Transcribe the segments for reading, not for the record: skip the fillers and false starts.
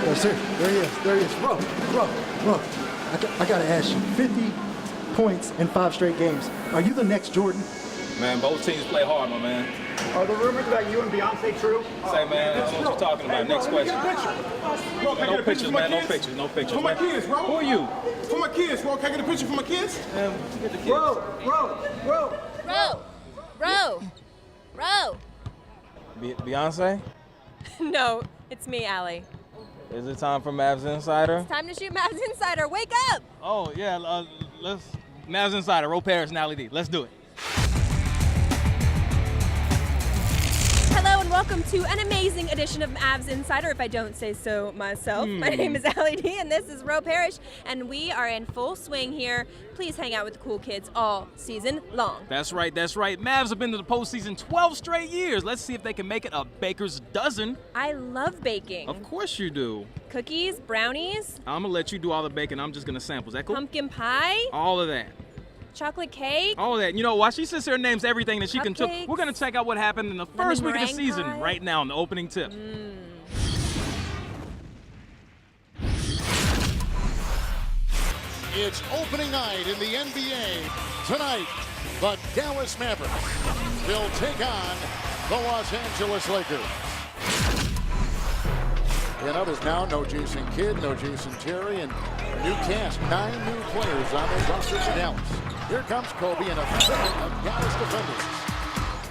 Yes, sir. There he is. There he is. Bro. I got to ask you, 50 points in 5 straight games. Are you the next Jordan? Man, both teams play hard, my man. Are the rumors about you and Beyonce true? Say, man, I don't know what you're talking about. Next question. No pictures, man. No pictures. No pictures. For my kids, bro. Who are you? For my kids, bro. Can I get a picture for my kids? Get the kids. Bro. Beyonce? No, it's me, Allie. Is it time for Mavs Insider? It's time to shoot Mavs Insider. Wake up! Oh, yeah. Let's Mavs Insider. Roll Parrish and Allie D. Let's do it. Hello and welcome to an amazing edition of Mavs Insider, if I don't say so myself. My name is Allie D and this is Ro Parrish, and we are in full swing here. Please hang out with the cool kids all season long. That's right. Mavs have been to the postseason 12 straight years. Let's see if they can make it a baker's dozen. I love baking. Of course you do. Cookies, brownies. I'm going to let you do all the baking. I'm just going to sample. Is that cool? Pumpkin pie. All of that. Chocolate cake. All of that. You know, while she sits here and names everything that she can cook, we're going to check out what happened in the first week of the season pie. right now in the opening tip. It's opening night in the NBA. Tonight, the Dallas Mavericks will take on the Los Angeles Lakers. And others now, no Jason Kidd, no Jason Terry, and a new cast, 9 new players on the roster for Dallas. Here comes Kobe and a field of Dallas defenders.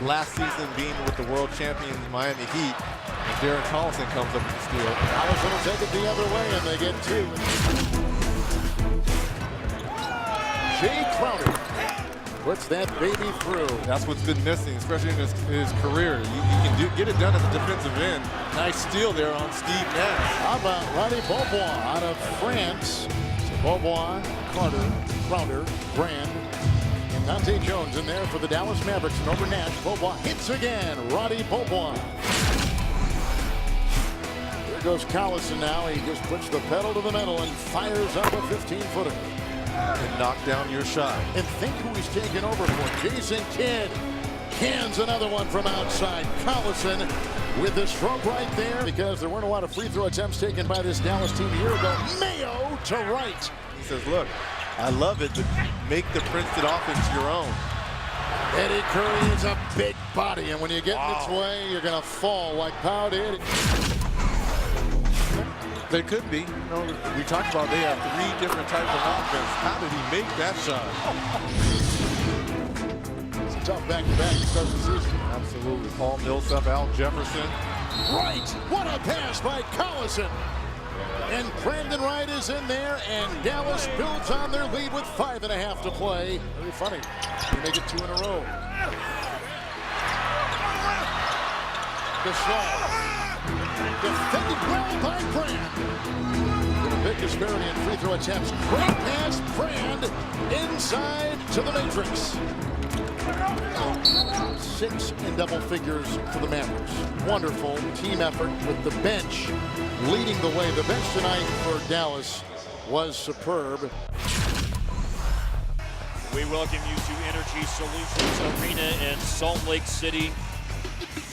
Last season being with the world champions Miami Heat, and Darren Collison comes up with the steal. Collison will take it the other way, and they get 2. Jay Crowder puts that baby through. That's what's been missing, especially in his career. You can get it done at the defensive end. Nice steal there on Steve Nash. How about Roddy Beaubois out of France? So Beaubois, Carter, Crowder, Brand, and Dante Jones in there for the Dallas Mavericks. And over Nash, Beaubois hits again. Roddy Beaubois. There goes Collison now. He just puts the pedal to the metal and fires up a 15-footer. And knock down your shot. And think who he's taking over for. Jason Kidd cans another one from outside. Collison with the stroke right there, because there weren't a lot of free throw attempts taken by this Dallas team a year ago. Mayo to right. He says, look, I love it, but make the Princeton offense your own. Eddie Curry is a big body, and when you get in its way, you're going to fall like Powell did. There could be. You know, we talked about they have 3 different types of offense. How did he make that shot? It's a tough back-to-back to start the season. Absolutely. Paul Millsap, Al Jefferson. Right. What a pass by Collison. And Brandon Wright is in there, and Dallas builds on their lead with 5.5 to play. Very funny. They make it 2 in a row. Gasol. Defended well by Brand. With a big disparity in free throw attempts. Great pass, Brand inside to the Matrix. 6 in double figures for the Mavericks. Wonderful team effort with the bench leading the way. The bench tonight for Dallas was superb. We welcome you to Energy Solutions Arena in Salt Lake City.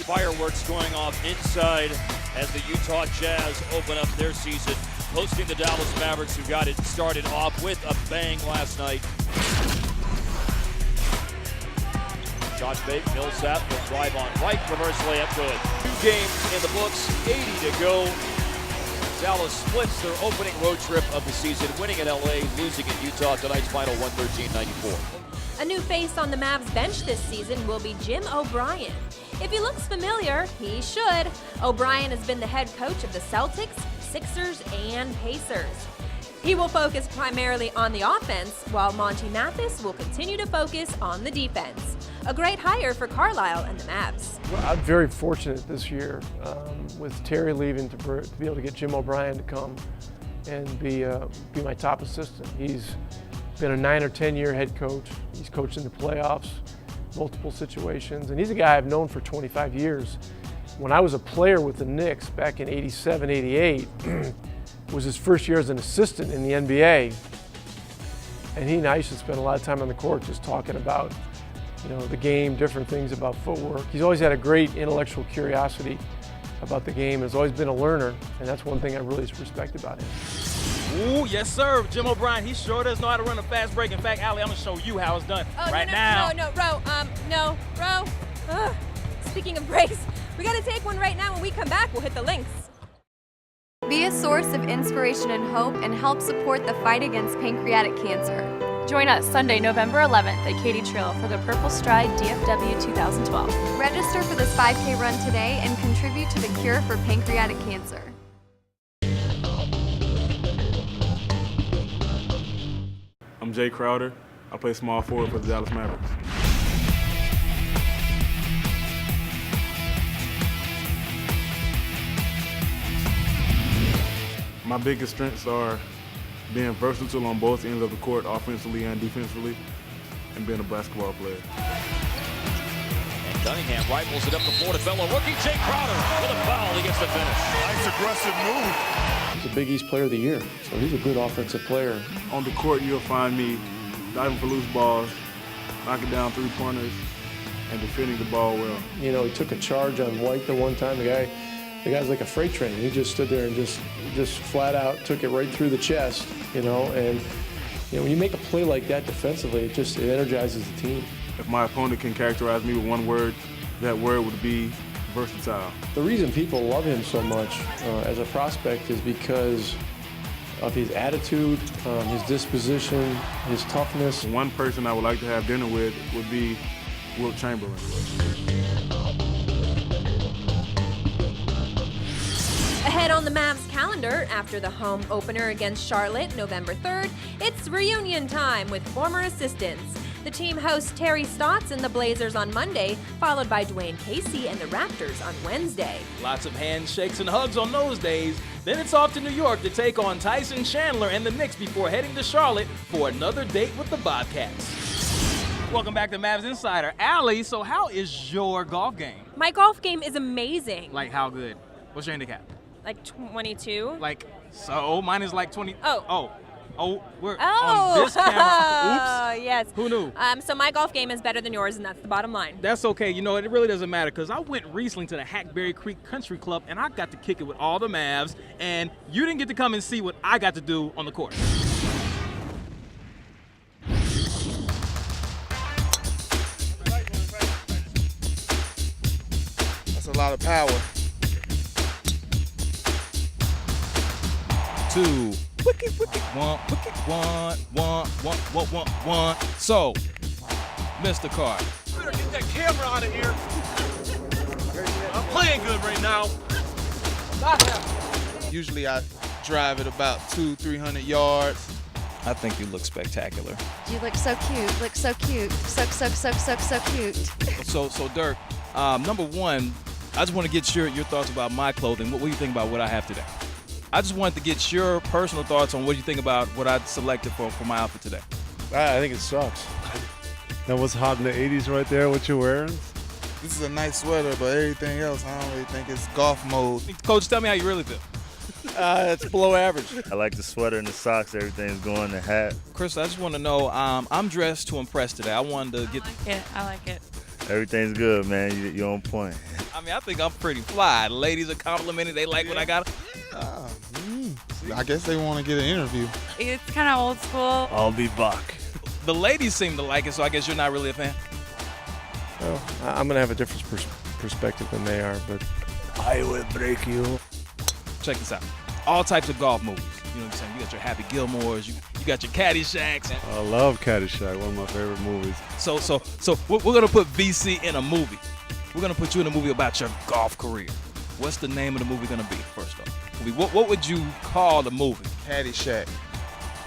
Fireworks going off inside as the Utah Jazz open up their season, hosting the Dallas Mavericks, who got it started off with a bang last night. Shot fake, Millsap will drive on right, reverse layup good. 2 games in the books, 80 to go. Dallas splits their opening road trip of the season, winning in LA, losing in Utah. Tonight's final 113-94. A new face on the Mavs bench this season will be Jim O'Brien. If he looks familiar, he should. O'Brien has been the head coach of the Celtics, Sixers, and Pacers. He will focus primarily on the offense, while Monty Mathis will continue to focus on the defense. A great hire for Carlisle and the Mavs. Well, I'm very fortunate this year with Terry leaving to be able to get Jim O'Brien to come and be my top assistant. He's been a 9 or 10 year head coach. He's coached in the playoffs, multiple situations, and he's a guy I've known for 25 years. When I was a player with the Knicks back in '87, '88, was his first year as an assistant in the NBA. And he and I used to spend a lot of time on the court just talking about, you know, the game, different things about footwork. He's always had a great intellectual curiosity about the game. Has always been a learner, and that's one thing I really respect about him. Ooh, yes, sir. Jim O'Brien, he sure does know how to run a fast break. In fact, Allie, I'm going to show you how it's done now. Ro. Speaking of breaks, we got to take one right now. When we come back, we'll hit the links. Be a source of inspiration and hope and help support the fight against pancreatic cancer. Join us Sunday, November 11th at Katy Trail for the Purple Stride DFW 2012. Register for this 5K run today and contribute to the cure for pancreatic cancer. I'm Jay Crowder. I play small forward for the Dallas Mavericks. My biggest strengths are being versatile on both ends of the court, offensively and defensively, and being a basketball player. And Cunningham rifles it up the floor to fellow rookie Jay Crowder with a foul. He gets the finish. Nice aggressive move. He's the Big East Player of the Year, so he's a good offensive player. On the court, you'll find me diving for loose balls, knocking down three-pointers, and defending the ball well. You know, he took a charge on White the one time. The guy's like a freight train. He just stood there and just flat out took it right through the chest, you know. And you know, when you make a play like that defensively, it energizes the team. If my opponent can characterize me with one word, that word would be versatile. The reason people love him so much as a prospect is because of his attitude, his disposition, his toughness. One person I would like to have dinner with would be Wilt Chamberlain. Ahead on the Mavs calendar, after the home opener against Charlotte, November 3rd, it's reunion time with former assistants. The team hosts Terry Stotts and the Blazers on Monday, followed by Dwayne Casey and the Raptors on Wednesday. Lots of handshakes and hugs on those days. Then it's off to New York to take on Tyson Chandler and the Knicks before heading to Charlotte for another date with the Bobcats. Welcome back to Mavs Insider. Allie, so how is your golf game? My golf game is amazing. Like how good? What's your handicap? Like 22. Like, so mine is like 20. We're Oh, on this camera. Oops. Yes. Who knew? So my golf game is better than yours, and that's the bottom line. That's okay. You know, it really doesn't matter because I went recently to the Hackberry Creek Country Club, and I got to kick it with all the Mavs, and you didn't get to come and see what I got to do on the court. That's a lot of power. 2. Wicket, one. So, Mr. Carter. Better get that camera out of here. I'm playing good right now. Usually I drive at about 200-300 yards. I think you look spectacular. You look so cute, so cute. So Dirk, number one, I just want to get your thoughts about my clothing. What do you think about what I have today? I just wanted to get your personal thoughts on what you think about what I selected for my outfit today. I think it sucks. That was hot in the 80s right there, what you're wearing. This is a nice sweater, but everything else, I don't really think it's golf mode. Coach, tell me how you really feel. It's below average. I like the sweater and the socks, everything's going, the hat. Chris, I just want to know, I'm dressed to impress today. I wanted to get... I like it. Everything's good, man. You're on point. I mean, I think I'm pretty fly. The ladies are complimenting. They like what I got. I guess they want to get an interview. It's kind of old school. I'll be back. The ladies seem to like it, so I guess you're not really a fan. Well, I'm going to have a different perspective than they are, but I will break you. Check this out. All types of golf movies. You know what I'm saying? You got your Happy Gilmores, you got your Caddyshack. I love Caddyshack, one of my favorite movies. So we're going to put VC in a movie. We're going to put you in a movie about your golf career. What's the name of the movie going to be, first off? What would you call the movie? Caddyshack.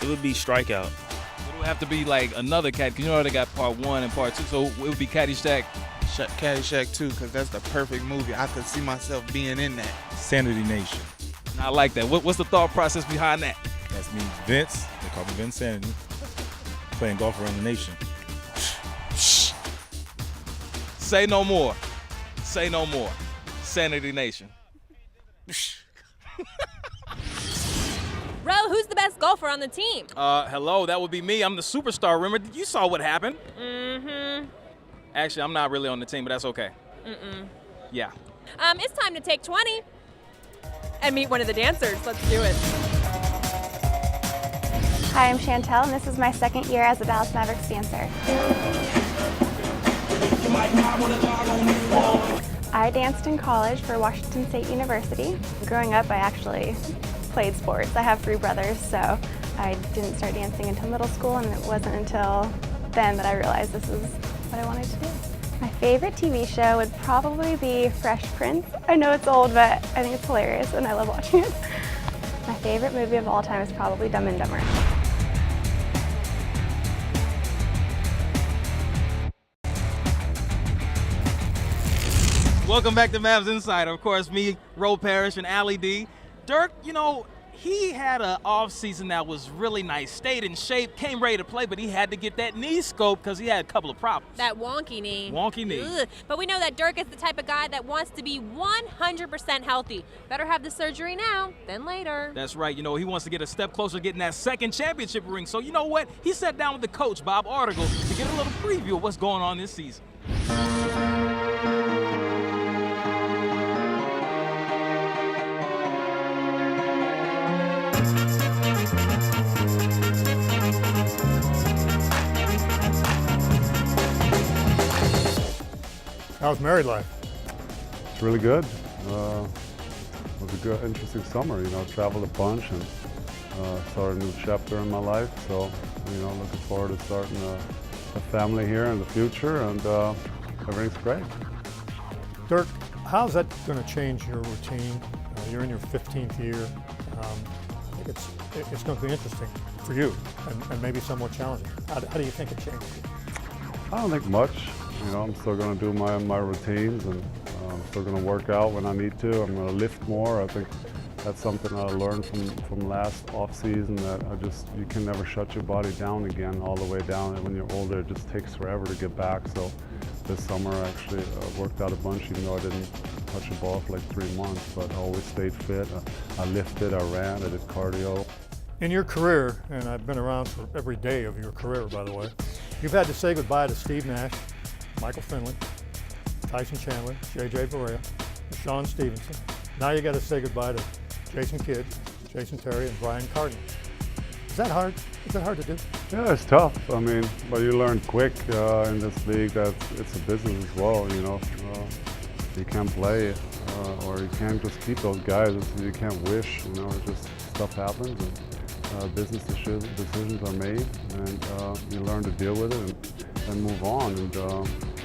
It would be Strikeout. It would have to be like another cat, because you know they got part 1 and part 2, so it would be Caddyshack. Caddyshack 2, because that's the perfect movie. I could see myself being in that. Sanity Nation. I like that. What's the thought process behind that? That's me, Vince. They call me Vince Sanity. Playing golf around the nation. Say no more. Say no more. Sanity Nation. Ro, who's the best golfer on the team? Hello, that would be me. I'm the superstar. Remember, you saw what happened. Mm-hmm. Actually, I'm not really on the team, but that's okay. Mm-mm. Yeah. It's time to take 20 and meet one of the dancers. Let's do it. Hi, I'm Chantele, and this is my second year as a Dallas Mavericks dancer. I danced in college for Washington State University. Growing up, I actually played sports. I have 3 brothers, so I didn't start dancing until middle school, and it wasn't until then that I realized this is what I wanted to do. My favorite TV show would probably be Fresh Prince. I know it's old, but I think it's hilarious, and I love watching it. My favorite movie of all time is probably Dumb and Dumber. Welcome back to Mavs Insider. Of course, me, PARRISH, and Allie D. Dirk, you know, he had an offseason that was really nice. Stayed in shape, came ready to play, but he had to get that knee scoped because he had a couple of problems. That wonky knee. Wonky knee. Ugh. But we know that Dirk is the type of guy that wants to be 100% healthy. Better have the surgery now than later. That's right. You know, he wants to get a step closer to getting that second championship ring. So you know what? He sat down with the coach, Bob Article, to get a little preview of what's going on this season. How's married life? It's really good. It was a good, interesting summer. You know, traveled a bunch and started a new chapter in my life. So, you know, looking forward to starting a family here in the future, and everything's great. Dirk, how's that going to change your routine? You're in your 15th year. I think it's going to be interesting for you and maybe somewhat challenging. How do you think it changes? I don't think much. You know, I'm still going to do my routines, and I'm still going to work out when I need to. I'm going to lift more. I think that's something I learned from last off season, that you can never shut your body down again, all the way down. And when you're older, it just takes forever to get back. So this summer I actually worked out a bunch, even though I didn't touch a ball for like 3 months, but I always stayed fit. I lifted, I ran, I did cardio. In your career, and I've been around for every day of your career, by the way, you've had to say goodbye to Steve Nash, Michael Finley, Tyson Chandler, J.J. Barea, Sean Stevenson. Now you got to say goodbye to Jason Kidd, Jason Terry, and Brian Cardinal. Is that hard? Is that hard to do? Yeah, it's tough. I mean, but you learn quick in this league that it's a business as well. You know, you can't play or you can't just keep those guys. You can't wish. You know, just stuff happens, and business decisions are made, and you learn to deal with it and move on. And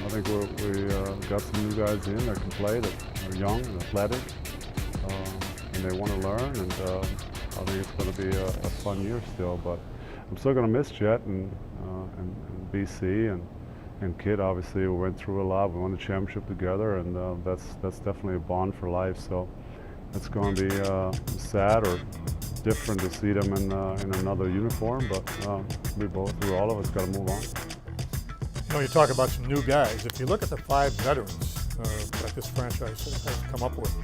I think we got some new guys in that can play, that are young and athletic, and they want to learn. And I think it's going to be a fun year still. But I'm still going to miss Jet and BC and Kid. Obviously, we went through a lot. We won the championship together, and that's definitely a bond for life. So it's going to be sad or different to see them in another uniform. But all of us got to move on. You know, you talk about some new guys. If you look at the 5 veterans that this franchise has come up with,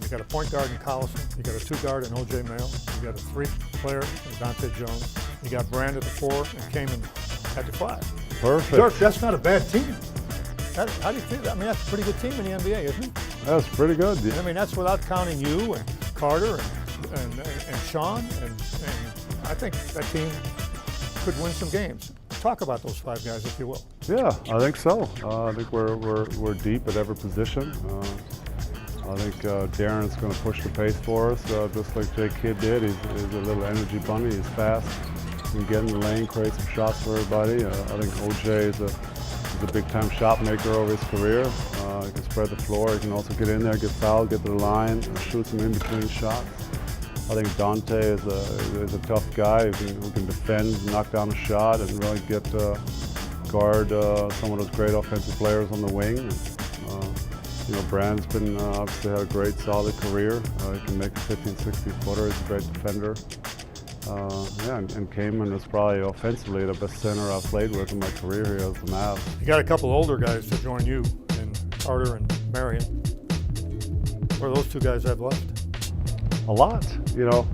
you got a point guard in Collison, you got a 2-guard in O.J. Mayo, you got a 3-player in Dante Jones, you got Brand at the 4, and Kaman at the 5. Perfect. Dirk, that's not a bad team. How do you feel? I mean, that's a pretty good team in the NBA, isn't it? That's pretty good. Yeah. I mean, that's without counting you and Carter and Sean, and I think that team could win some games. Talk about those 5 guys, if you will. Yeah, I think so. I think we're deep at every position. I think Darren's going to push the pace for us, just like Jay Kidd did. He's a little energy bunny. He's fast. He can get in the lane, create some shots for everybody. I think OJ is a big-time shot maker over his career. He can spread the floor. He can also get in there, get fouled, get to the line, and shoot some in-between shots. I think Dante is a tough guy who can defend, knock down a shot, and really guard some of those great offensive players on the wing. You know, Brand's been obviously had a great, solid career. He can make a 15, 16-footer. He's a great defender. And Kaman is probably offensively the best center I've played with in my career here as the Mavs. You got a couple older guys to join you in Carter and Marion. What do those 2 guys have left? A lot. You know,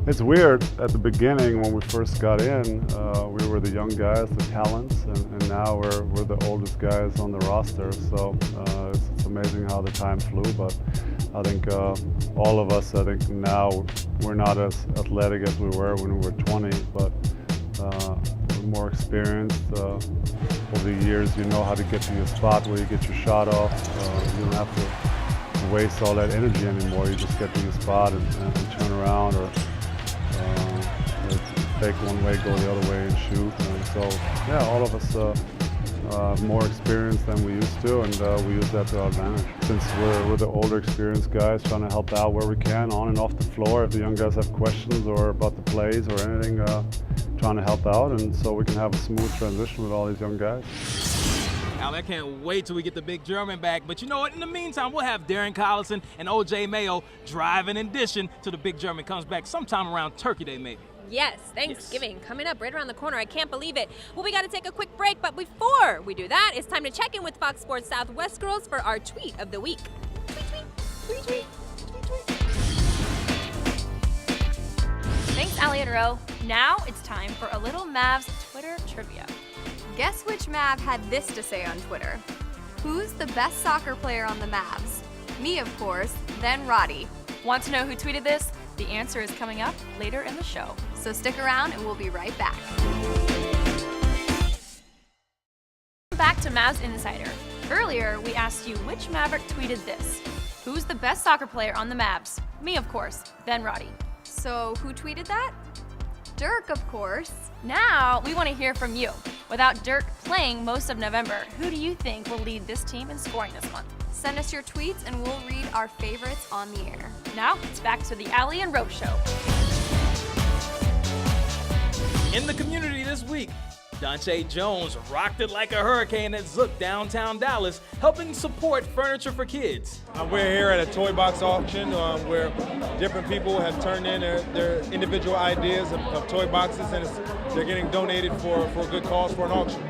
It's weird. At the beginning, when we first got in, we were the young guys, the talents, and now we're the oldest guys on the roster. So it's amazing how the time flew. But I think all of us, I think now we're not as athletic as we were when we were 20, but we're more experienced. Over the years, you know how to get to your spot where you get your shot off. You don't have to waste all that energy anymore. You just get to your spot and turn around, or take one way, go the other way, and shoot. And so, yeah, all of us have more experience than we used to, and we use that to our advantage. Since we're the older, experienced guys, trying to help out where we can, on and off the floor. If the young guys have questions or about the plays or anything, trying to help out, and so we can have a smooth transition with all these young guys. Al, I can't wait till we get the big German back. But you know what? In the meantime, we'll have Darren Collison and O.J. Mayo driving and dishing till the big German comes back sometime around Turkey Day, maybe. Yes, Thanksgiving coming up right around the corner. I can't believe it. Well, we got to take a quick break, but before we do that, it's time to check in with Fox Sports Southwest girls for our tweet of the week. Tweet, tweet, tweet, tweet, tweet, tweet. Thanks, Allie and Rowe. Now it's time for a little Mavs Twitter trivia. Guess which Mav had this to say on Twitter? Who's the best soccer player on the Mavs? Me, of course, then Roddy. Want to know who tweeted this? The answer is coming up later in the show. So stick around and we'll be right back. Back to Mavs Insider. Earlier, we asked you which Maverick tweeted this. Who's the best soccer player on the Mavs? Me, of course, then Roddy. So who tweeted that? Dirk, of course. Now, we want to hear from you. Without Dirk playing most of November, who do you think will lead this team in scoring this month? Send us your tweets and we'll read our favorites on the air. Now, it's back to the Allie and Rowe Show. In the community this week, Dante Jones rocked it like a hurricane at Zook downtown Dallas, helping support furniture for kids. We're here at a toy box auction where different people have turned in their individual ideas of toy boxes, and they're getting donated for a good cause for an auction.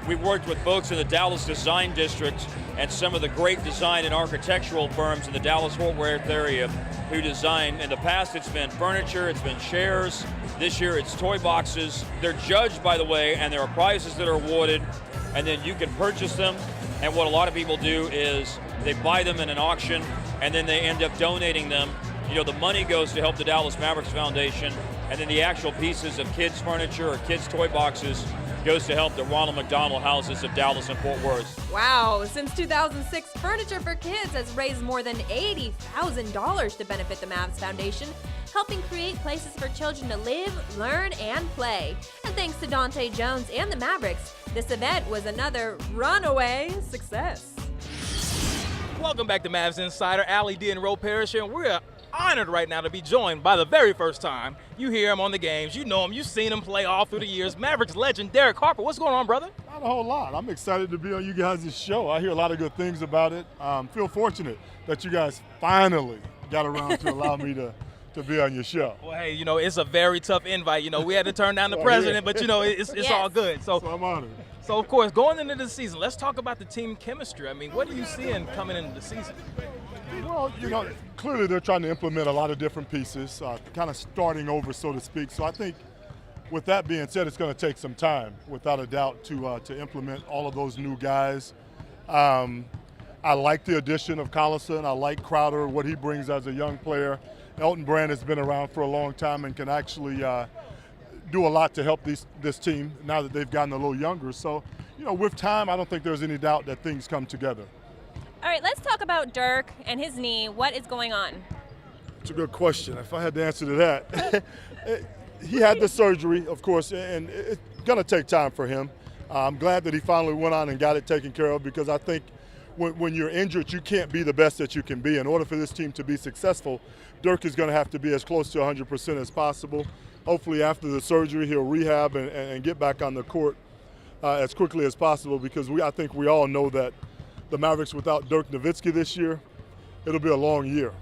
We've worked with folks in the Dallas Design District and some of the great design and architectural firms in the Dallas-Fort Worth area who design. In the past, it's been furniture, it's been chairs. This year, it's toy boxes. They're judged, by the way, and there are prizes that are awarded, and then you can purchase them. And what a lot of people do is they buy them in an auction, and then they end up donating them. You know, the money goes to help the Dallas Mavericks Foundation, and then the actual pieces of kids' furniture or kids' toy boxes goes to help the Ronald McDonald Houses of Dallas and Fort Worth. Wow, since 2006, Furniture for Kids has raised more than $80,000 to benefit the Mavs Foundation, helping create places for children to live, learn, and play. And thanks to Dante Jones and the Mavericks, this event was another runaway success. Welcome back to Mavs Insider. Allie D and Rowe Parrish here, and we're honored right now to be joined by the very first time. You hear him on the games, you know him, you've seen him play all through the years. Mavericks legend Derek Harper. What's going on, brother? Not a whole lot. I'm excited to be on you guys' show. I hear a lot of good things about it. Feel fortunate that you guys finally got around to allow me to be on your show. Well, hey, you know, it's a very tough invite. You know, we had to turn down the president, but, you know, it's Yes. all good. So I'm honored. So, of course, going into the season, let's talk about the team chemistry. I mean, what are you seeing coming into the season? Well, you know, clearly they're trying to implement a lot of different pieces, kind of starting over, so to speak. So I think with that being said, it's going to take some time, without a doubt, to implement all of those new guys. I like the addition of Collison. I like Crowder, what he brings as a young player. Elton Brand has been around for a long time and can actually do a lot to help this team now that they've gotten a little younger. So, you know, with time, I don't think there's any doubt that things come together. All right, let's talk about Dirk and his knee. What is going on? It's a good question. If I had the answer to that. He had the surgery, of course, and it's going to take time for him. I'm glad that he finally went on and got it taken care of, because I think when you're injured, you can't be the best that you can be. In order for this team to be successful, Dirk is going to have to be as close to 100% as possible. Hopefully after the surgery, he'll rehab and get back on the court as quickly as possible, because I think we all know that the Mavericks without Dirk Nowitzki this year, it'll be a long year.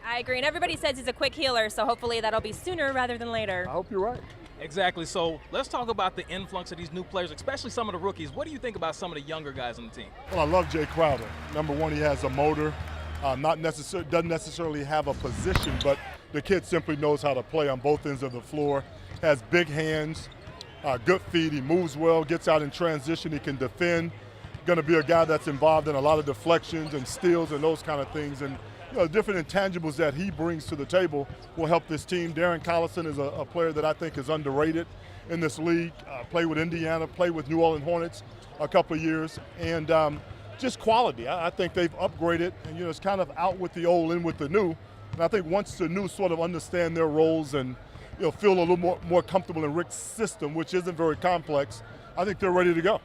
I agree, and everybody says he's a quick healer, so hopefully that'll be sooner rather than later. I hope you're right. Exactly. So let's talk about the influx of these new players, especially some of the rookies. What do you think about some of the younger guys on the team? Well, I love Jay Crowder. Number one, he has a motor. Doesn't necessarily have a position, but the kid simply knows how to play on both ends of the floor, has big hands, good feet, he moves well, gets out in transition, he can defend. Going to be a guy that's involved in a lot of deflections and steals and those kind of things. And different intangibles that he brings to the table will help this team. Darren Collison is a player that I think is underrated in this league. Played with Indiana, played with New Orleans Hornets a couple of years, and just quality. I think they've upgraded, and it's kind of out with the old, in with the new. And I think once the new sort of understand their roles and feel a little more comfortable in Rick's system, which isn't very complex, I think they're ready to go.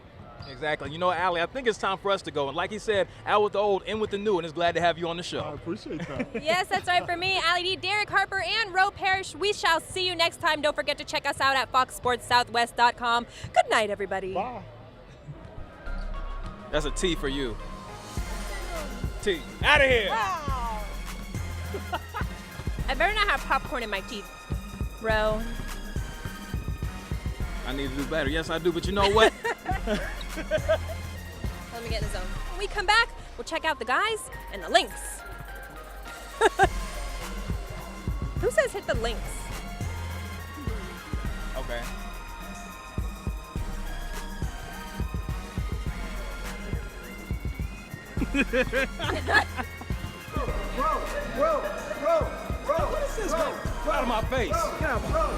Exactly. You know, Allie, I think it's time for us to go. And like he said, out with the old, in with the new, and it's glad to have you on the show. I appreciate that. Yes, that's right for me, Allie D, Derek Harper, and Ro Parrish. We shall see you next time. Don't forget to check us out at foxsportssouthwest.com. Good night, everybody. Bye. That's a T for you. T. Out of here. Wow. I better not have popcorn in my teeth, Ro. I need to do better. Yes, I do. But you know what? Let me get in the zone. When we come back, we'll check out the guys and the links. Who says hit the links? Okay. Bro. What is this, man? Get out of my face. Bro.